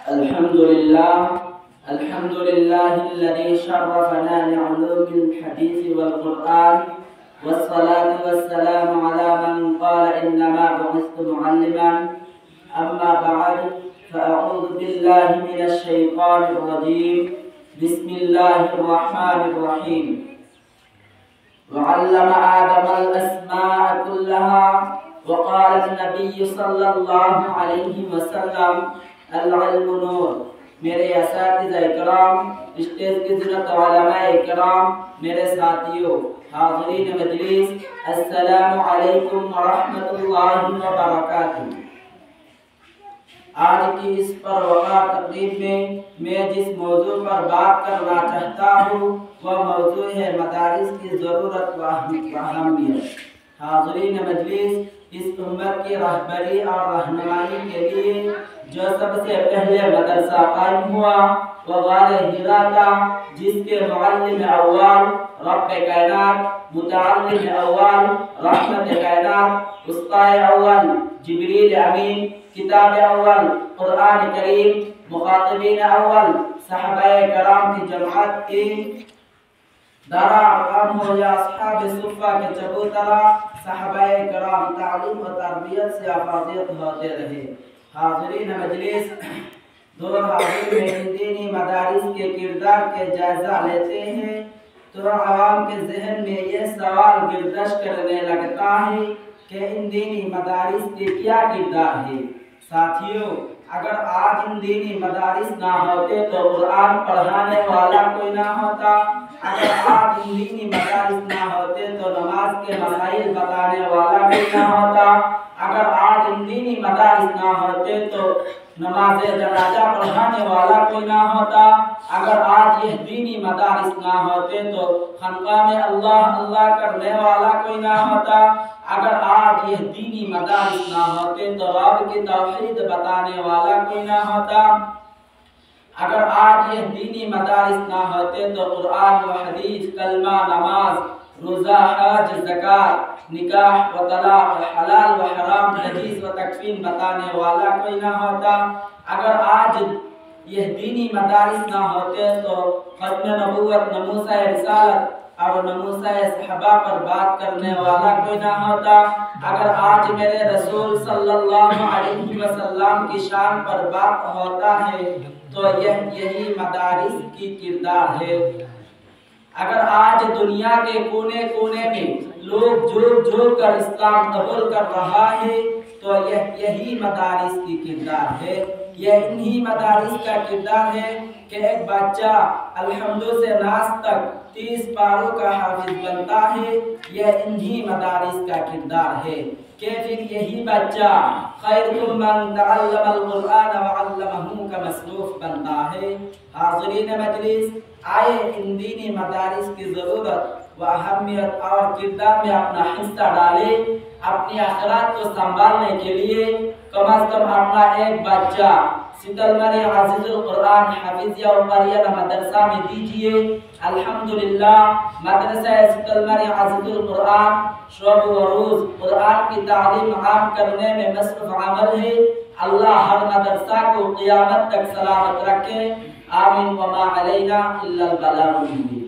الحمد لله الذي شرفنا لعلوم الحديث والقرآن، والصلاة والسلام على من قال إنما بعثت معلما. أما بعد، فأعوذ بالله من الشيطان الرجيم. بسم الله الرحمن الرحيم. وعلم آدم الأسماء كلها، وقال النبي صلى الله عليه وسلم: العلم نور. میرے اساتذہ اکرام، اسٹیج کی حضرت علماء اکرام، میرے ساتھیوں، حاضرین مجلس، السلام علیکم ورحمۃ اللہ وبرکاتہ. آج کی اس پروقار تقریب میں جس موضوع پر بات کرنا چاہتا ہوں وہ موضوع ہے مدارس کی ضرورت و اہمیت. حاضرین مجلس، اس امت کی رہبری اور رہنمائی کے لیے جو سب سے پہلے مدرسہ قائم ہوا وہ غار حرا تھا، جس کے معلم اول رب کائنات، متعلم اول رحمت کائنات، استاد اول جبریل امین، کتاب اول قرآن کریم، مخاطبین اول صحابہ کرام کی جماعت کی درا ارقام ہو یا اصحاب صفہ کے چبوترا، صحابہ کرام تعلیم و تربیت سے افاضیت ہوتے رہے. حاضرین مجلس، دور حاضر میں دینی مدارس کے کردار کے جائزہ لیتے ہیں تو عوام کے ذہن میں یہ سوال گردش کرنے لگتا ہے کہ ان دینی مدارس کے کیا کردار ہے. ساتھیوں، اگر آج ان دینی مدارس نہ ہوتے تو قرآن پڑھانے والا کوئی نہ ہوتا. اگر آج ان دینی مدارس نہ ہوتے تو نماز کے مسائل بتانے والا کوئی نہ ہوتا. اگر آج ان دینی مدارس نہ ہوتے تو نماز جنازہ پڑھانے والا کوئی نہ ہوتا. اگر آج یہ دینی مدارس نہ ہوتے تو خانقاہ میں اللہ اللہ کرنے والا کوئی نہ ہوتا. اگر آج یہ دینی مدارس نہ ہوتے تو رب کی توحید بتانے والا کوئی نہ ہوتا. اگر آج یہ دینی مدارس نہ ہوتے تو قرآن و حدیث، کلمہ، نماز، روزہ، حج، زکوٰۃ، نکاح و طلاق، حلال و حرام، حدیث و تکفین بتانے والا کوئی نہ ہوتا. اگر آج یہ دینی مدارس نہ ہوتے تو ختم نبوت، ناموس رسالت اور ناموس صحابہ پر بات کرنے والا کوئی نہ ہوتا. اگر آج میرے رسول صلی اللہ علیہ وسلم کی شان پر بات ہوتا ہے تو یہی مدارس کی کردار ہے. اگر آج دنیا کے کونے کونے میں لوگ جھوک جھوک کر اسلام قبول کر رہا ہے تو یہی مدارس کی کردار ہے. یہ انہی مدارس کا کردار ہے کہ ایک بچہ الحمد سے ناس تک 30 پاروں کا حافظ بنتا ہے. یہ انہی مدارس کا کردار ہے کہ پھر یہی بچہ خیرکم من تعلم القرآن وعلمہ کا مصروف بنتا ہے. حاضرین مجلس، آئے ان دینی مدارس کی ضرورت و اہمیت اور کردار میں اپنا حصہ ڈالے. اپنی آخرات کو سنبھالنے کے لیے کم از کم اپنا ایک بچہ ستلمر عزیز القرآن حافظیہ و قریہ مدرسہ میں دیجئے. الحمدللہ مدرسہ ستلمر عزیز القرآن شعب و روز قرآن کی تعلیم عام کرنے میں مصروف عمل ہے. اللہ ہر مدرسہ کو قیامت تک سلامت رکھے. آمین. وما علینا الا البلاغ المبین.